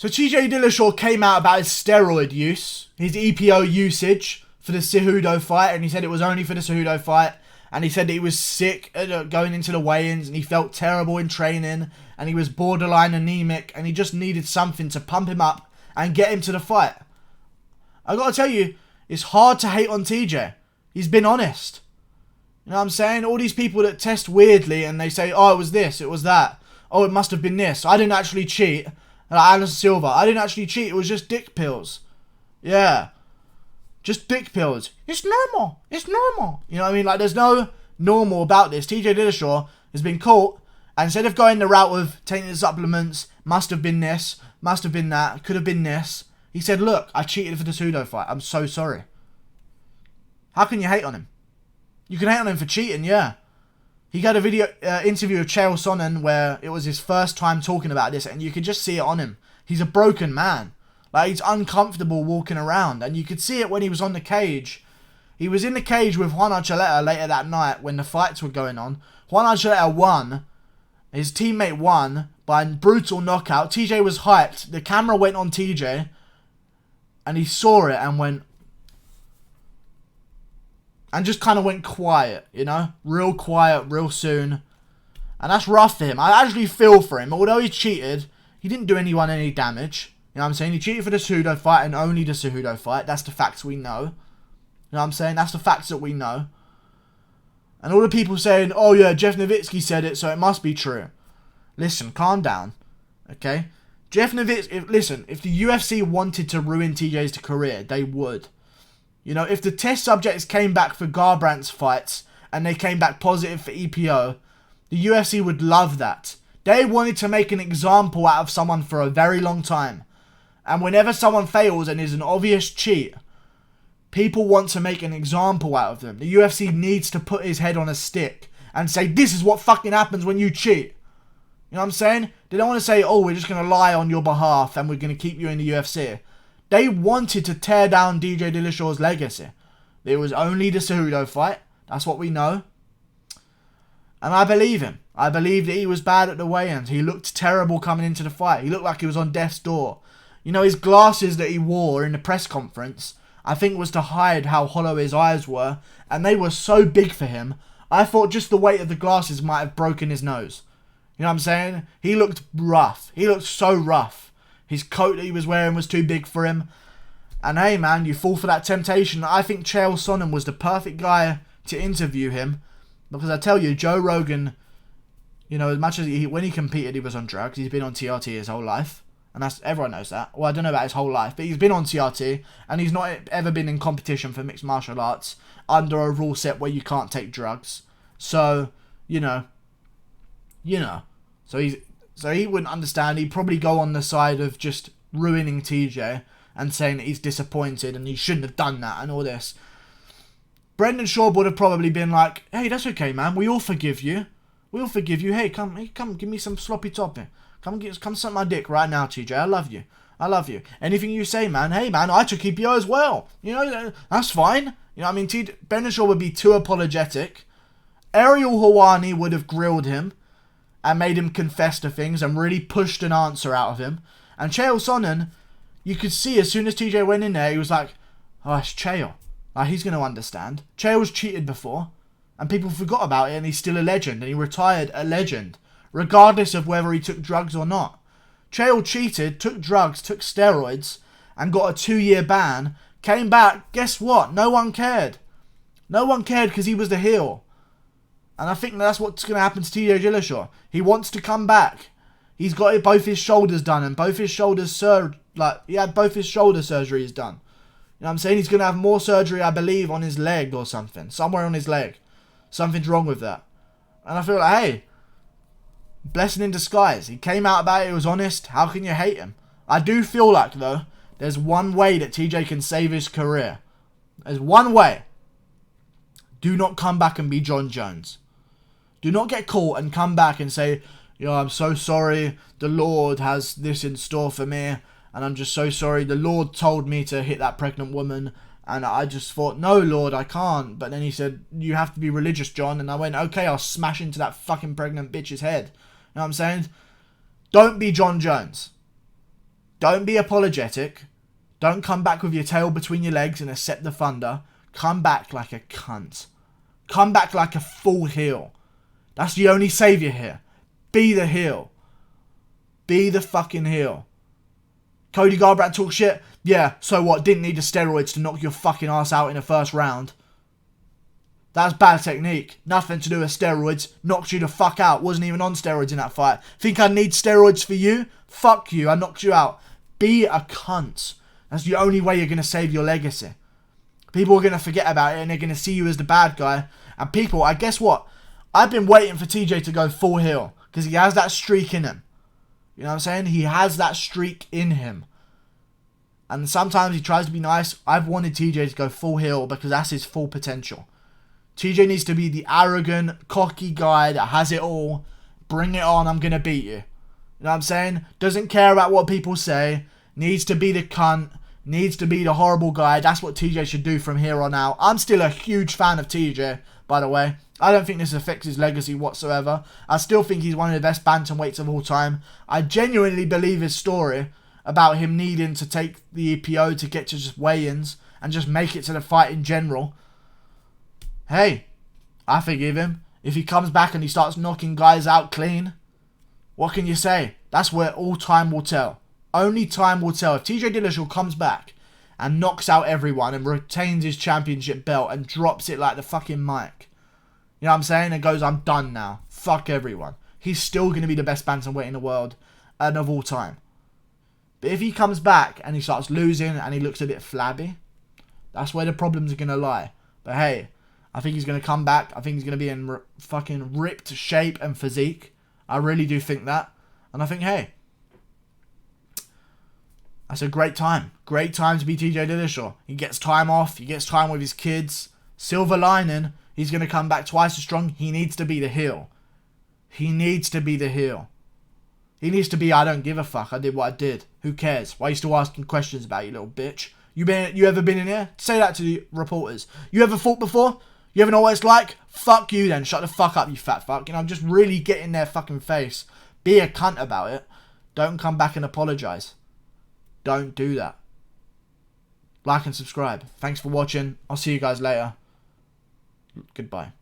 So TJ Dillashaw came out about his steroid use, his EPO usage for the Cejudo fight, and he said it was only for the Cejudo fight, and he said that he was sick going into the weigh-ins, and he felt terrible in training, and he was borderline anemic, and he just needed something to pump him up and get him to the fight. I gotta tell you, it's hard to hate on TJ. He's been honest. You know what I'm saying? All these people that test weirdly and they say, oh, it was this, it was that. Oh, it must have been this. I didn't actually cheat. Like Anderson Silva, I didn't actually cheat. It was just dick pills. Yeah. Just dick pills. It's normal. It's normal. You know what I mean? Like, there's no normal about this. TJ Dillashaw has been caught, and instead of going the route of taking the supplements, must have been this, must have been that, could have been this, he said, look, I cheated for the Cejudo fight. I'm so sorry. How can you hate on him? You can hate on him for cheating, yeah. He got a video interview with Chael Sonnen where it was his first time talking about this, and you could just see it on him. He's a broken man. Like, he's uncomfortable walking around, and you could see it when he was on the cage. He was in the cage with Juan Archuleta later that night when the fights were going on. Juan Archuleta won. His teammate won by a brutal knockout. TJ was hyped. The camera went on TJ, and he saw it and went... and just kind of went quiet, you know? Real quiet, real soon. And that's rough for him. I actually feel for him. Although he cheated, he didn't do anyone any damage. You know what I'm saying? He cheated for the Cejudo fight and only the Cejudo fight. That's the facts we know. You know what I'm saying? That's the facts that we know. And all the people saying, oh yeah, Jeff Nowitzki said it, so it must be true. Listen, calm down. Okay? Jeff Nowitzki, listen, if the UFC wanted to ruin TJ's career, they would. You know, if the test subjects came back for Garbrandt's fights and they came back positive for EPO, the UFC would love that. They wanted to make an example out of someone for a very long time. And whenever someone fails and is an obvious cheat, people want to make an example out of them. The UFC needs to put his head on a stick and say, this is what fucking happens when you cheat. You know what I'm saying? They don't want to say, oh, we're just going to lie on your behalf and we're going to keep you in the UFC. They wanted to tear down DJ Dillashaw's legacy. It was only the Cejudo fight. That's what we know. And I believe him. I believe that he was bad at the weigh-ins. He looked terrible coming into the fight. He looked like he was on death's door. You know, his glasses that he wore in the press conference, I think was to hide how hollow his eyes were. And they were so big for him. I thought just the weight of the glasses might have broken his nose. You know what I'm saying? He looked rough. He looked so rough. His coat that he was wearing was too big for him. And hey, man, you fall for that temptation. I think Chael Sonnen was the perfect guy to interview him. Because I tell you, Joe Rogan, you know, as much as when he competed, he was on drugs. He's been on TRT his whole life. And that's everyone knows that. Well, I don't know about his whole life, but he's been on TRT. And he's not ever been in competition for mixed martial arts under a rule set where you can't take drugs. So, you know. So he wouldn't understand. He'd probably go on the side of just ruining TJ and saying that he's disappointed and he shouldn't have done that and all this. Brendan Schaub would have probably been like, hey, that's okay, man. We all forgive you. We all forgive you. Hey, come, give me some sloppy topping. Come suck my dick right now, TJ. I love you. I love you. Anything you say, man. Hey, man, I took EPO as well. You know, that's fine. You know what I mean? Brendan Schaub would be too apologetic. Ariel Helwani would have grilled him and made him confess to things and really pushed an answer out of him. And Chael Sonnen, you could see as soon as TJ went in there, he was like, oh, it's Chael. Like, he's going to understand. Chael's cheated before, and people forgot about it, and he's still a legend, and he retired a legend, regardless of whether he took drugs or not. Chael cheated, took drugs, took steroids, and got a 2-year ban, came back, guess what? No one cared. No one cared because he was the heel. And I think that's what's going to happen to TJ Dillashaw. He wants to come back. He's got both his shoulders done, and both his shoulders he had both his shoulder surgeries done. You know what I'm saying? He's going to have more surgery, I believe, on his leg or something. Somewhere on his leg. Something's wrong with that. And I feel like, hey, blessing in disguise. He came out about it, he was honest. How can you hate him? I do feel like, though, there's one way that TJ can save his career. There's one way. Do not come back and be John Jones. Do not get caught and come back and say, yo, I'm so sorry. The Lord has this in store for me. And I'm just so sorry. The Lord told me to hit that pregnant woman. And I just thought, no, Lord, I can't. But then he said, you have to be religious, John. And I went, okay, I'll smash into that fucking pregnant bitch's head. You know what I'm saying? Don't be John Jones. Don't be apologetic. Don't come back with your tail between your legs and accept the thunder. Come back like a cunt. Come back like a full heel. That's the only saviour here. Be the heel. Be the fucking heel. Cody Garbrandt talk shit? Yeah, so what? Didn't need the steroids to knock your fucking ass out in the first round. That's bad technique. Nothing to do with steroids. Knocked you the fuck out. Wasn't even on steroids in that fight. Think I need steroids for you? Fuck you. I knocked you out. Be a cunt. That's the only way you're going to save your legacy. People are going to forget about it and they're going to see you as the bad guy. And people, I guess what? I've been waiting for TJ to go full heel. Because he has that streak in him. You know what I'm saying? He has that streak in him. And sometimes he tries to be nice. I've wanted TJ to go full heel because that's his full potential. TJ needs to be the arrogant, cocky guy that has it all. Bring it on, I'm going to beat you. You know what I'm saying? Doesn't care about what people say. Needs to be the cunt. Needs to be the horrible guy. That's what TJ should do from here on out. I'm still a huge fan of TJ, by the way. I don't think this affects his legacy whatsoever. I still think he's one of the best bantamweights of all time. I genuinely believe his story about him needing to take the EPO to get to just weigh-ins and just make it to the fight in general. Hey, I forgive him. If he comes back and he starts knocking guys out clean, what can you say? That's where all time will tell. Only time will tell. If TJ Dillashaw comes back and knocks out everyone and retains his championship belt and drops it like the fucking mic, you know what I'm saying? And goes, I'm done now. Fuck everyone. He's still going to be the best bantamweight in the world and of all time. But if he comes back and he starts losing and he looks a bit flabby, that's where the problems are going to lie. But hey, I think he's going to come back. I think he's going to be in fucking ripped shape and physique. I really do think that. And I think, hey, that's a great time. Great time to be TJ Dillashaw. He gets time off. He gets time with his kids. Silver lining, he's going to come back twice as strong. He needs to be the heel. He needs to be the heel. He needs to be, I don't give a fuck. I did what I did. Who cares? Why are you still asking questions about you little bitch? You ever been in here? Say that to the reporters. You ever fought before? You ever know what it's like? Fuck you then. Shut the fuck up, you fat fuck. You know, just really get in their fucking face. Be a cunt about it. Don't come back and apologise. Don't do that. Like and subscribe. Thanks for watching. I'll see you guys later. Goodbye.